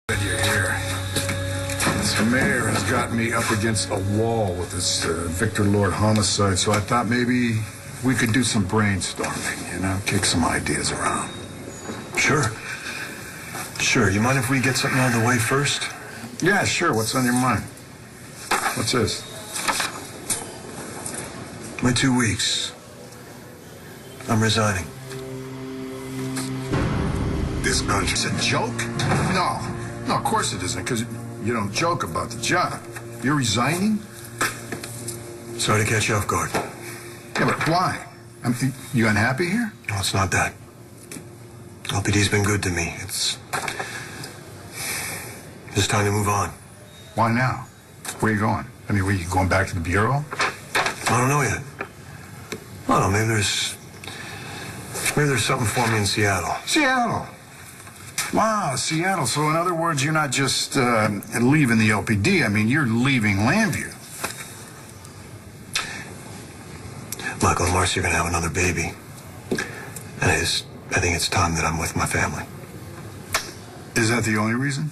Glad you're here. This mayor has got me up against a wall with this Victor Lord homicide, so I thought maybe we could do some brainstorming, kick some ideas around. Sure. Sure. You mind if we get something out of the way first? Yeah, sure. What's on your mind? What's this? My 2 weeks. I'm resigning. This bunch is a joke? No, of course it isn't, because you don't joke about the job. You're resigning? Sorry to catch you off guard. Yeah, but why? You unhappy here? No, it's not that. LPD's been good to me. It's time to move on. Why now? Where are you going? Were you going back to the Bureau? I don't know yet. I don't know, maybe there's something for me in Seattle. Seattle? Wow, Seattle. So in other words, you're not just leaving the LPD. You're leaving Llanview. Michael and Marcy are going to have another baby. And I think it's time that I'm with my family. Is that the only reason?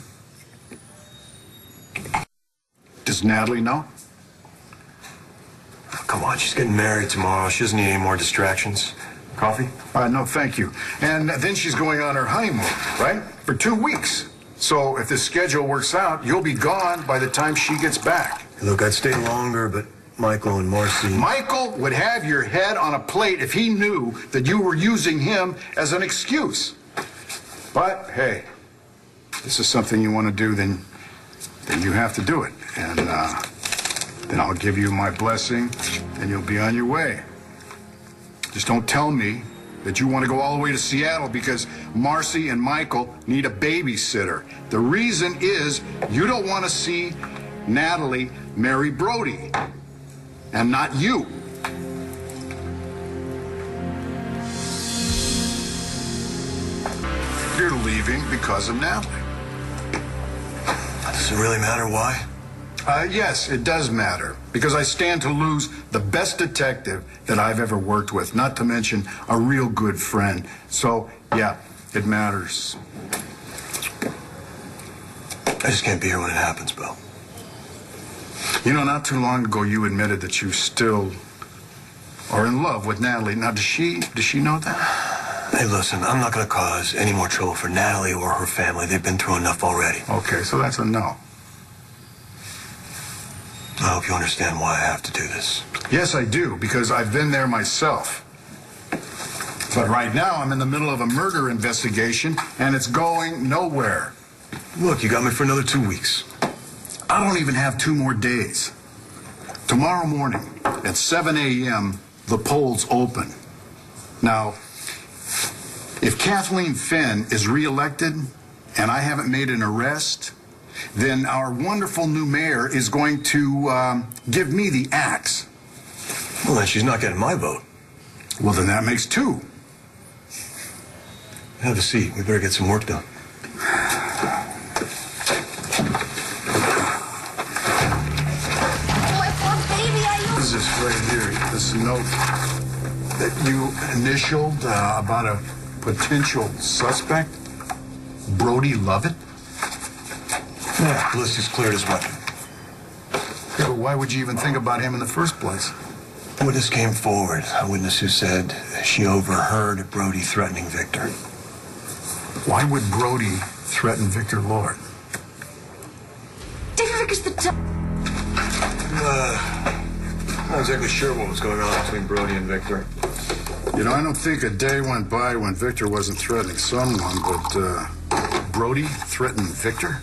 Does Natalie know? Oh, come on, she's getting married tomorrow. She doesn't need any more distractions. Coffee? No, thank you. And then she's going on her honeymoon, right? For 2 weeks. So if the schedule works out, you'll be gone by the time she gets back. Look, I'd stay longer, but Michael and Marcy... Michael would have your head on a plate if he knew that you were using him as an excuse. But, hey, if this is something you want to do, then you have to do it. And then I'll give you my blessing, and you'll be on your way. Just don't tell me that you want to go all the way to Seattle because Marcy and Michael need a babysitter. The reason is you don't want to see Natalie marry Brody, and not you. You're leaving because of Natalie. Does it really matter why? Yes, it does matter, because I stand to lose the best detective that I've ever worked with, not to mention a real good friend. So, yeah, it matters. I just can't be here when it happens, Bill. Not too long ago, you admitted that you still are in love with Natalie. Now, does she know that? Hey, listen, I'm not going to cause any more trouble for Natalie or her family. They've been through enough already. Okay, so that's a no. I hope you understand why I have to do this. Yes, I do, because I've been there myself. But right now, I'm in the middle of a murder investigation, and it's going nowhere. Look, you got me for another 2 weeks. I don't even have 2 more days. Tomorrow morning at 7 a.m., the polls open. Now, if Kathleen Finn is reelected and I haven't made an arrest, then our wonderful new mayor is going to give me the axe. Well, then she's not getting my vote. Well, then that makes 2. Have a seat. We better get some work done. What is this right here? This note that you initialed about a potential suspect? Brody Lovett? Yeah, the list is cleared as well. Yeah, but why would you even think about him in the first place? A witness came forward. A witness who said she overheard Brody threatening Victor. Why would Brody threaten Victor Lord? David Vicker's the Not exactly sure what was going on between Brody and Victor. I don't think a day went by when Victor wasn't threatening someone, but Brody threatened Victor?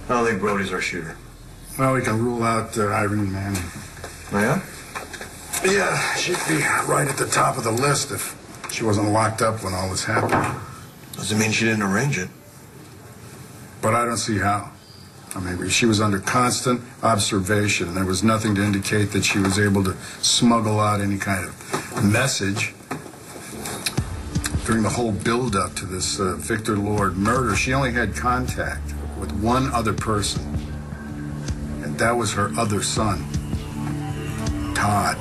I don't think Brody's our shooter. Well, we can rule out Irene Manning. Oh, yeah? Yeah, she'd be right at the top of the list if she wasn't locked up when all this happened. Doesn't mean she didn't arrange it. But I don't see how. She was under constant observation. There was nothing to indicate that she was able to smuggle out any kind of message. During the whole build-up to this Victor Lord murder, she only had contact with one other person. And that was her other son, Todd.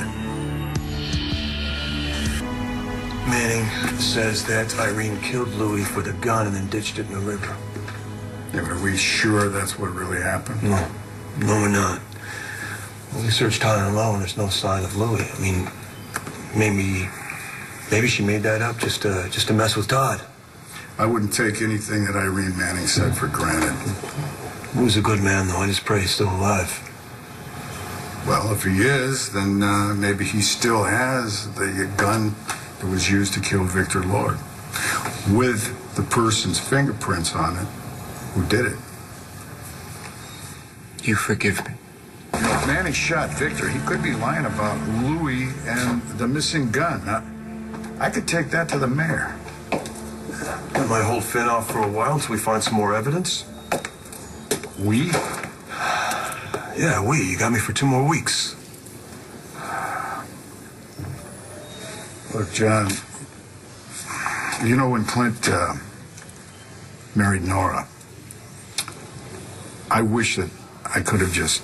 Manning says that Irene killed Louis with a gun and then ditched it in the river. Yeah, but are we sure that's what really happened? No, we're not. Well, we searched high and low, and there's no sign of Louie. I mean, maybe she made that up just to mess with Todd. I wouldn't take anything that Irene Manning said for granted. Louie's a good man, though. I just pray he's still alive. Well, if he is, then maybe he still has the gun that was used to kill Victor Lord, with the person's fingerprints on it who did it. You forgive me. You know, if Manning shot Victor, he could be lying about Louis and the missing gun. Now, I could take that to the mayor. That might hold Finn off for a while until we find some more evidence. We? Yeah, you got me for 2 more weeks. Look, John, you know when Clint married Nora, I wish that I could have just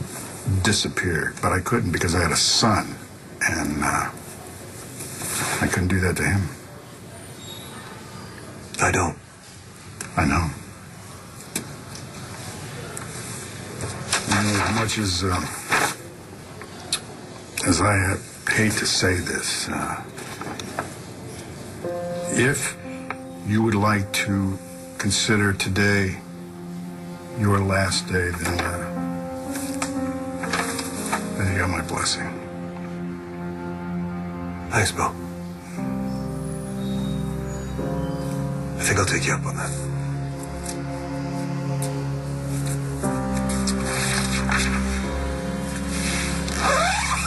disappeared, but I couldn't because I had a son, and I couldn't do that to him. I don't. I know. You know, as much as I hate to say this, if you would like to consider today your last day, then you got my blessing. Thanks, Bill. I think I'll take you up on that.